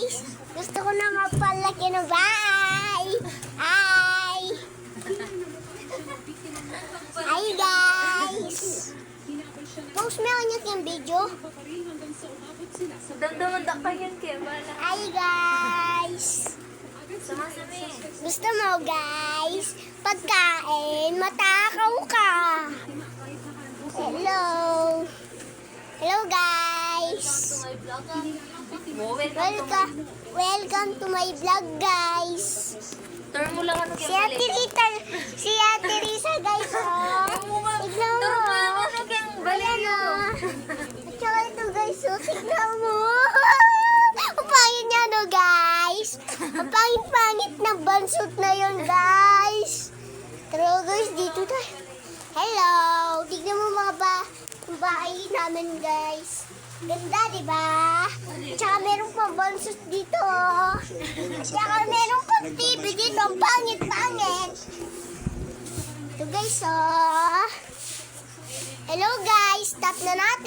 guys! Gusto ko na mapalaki ng bahay! Hi! Hi guys! Post mo niyo yung video? Damdaman da ka yan, Kevin. Hi guys! Sumasami. Gusto mo guys? Pagkain, matakaw ka! Hello! Hello guys! Welcome to my vlog guys! Turn mo lang ano, Si Ate Risa guys oh! Tignan mo! Turn mo lang ano, Kevin. Ayan oh! At saka ito guys oh! Tignan mo! Ang pangit niya no guys! Ang pangit-pangit na bansot na yun guys! Pero guys dito tayo. Hello! Tignan mo mga bahay namin guys. Ganda diba? At saka meron pang bansot dito. At saka meron pang TV dito. Ang pangit-pangit. Ito guys oh. Hello guys! Stop na natin.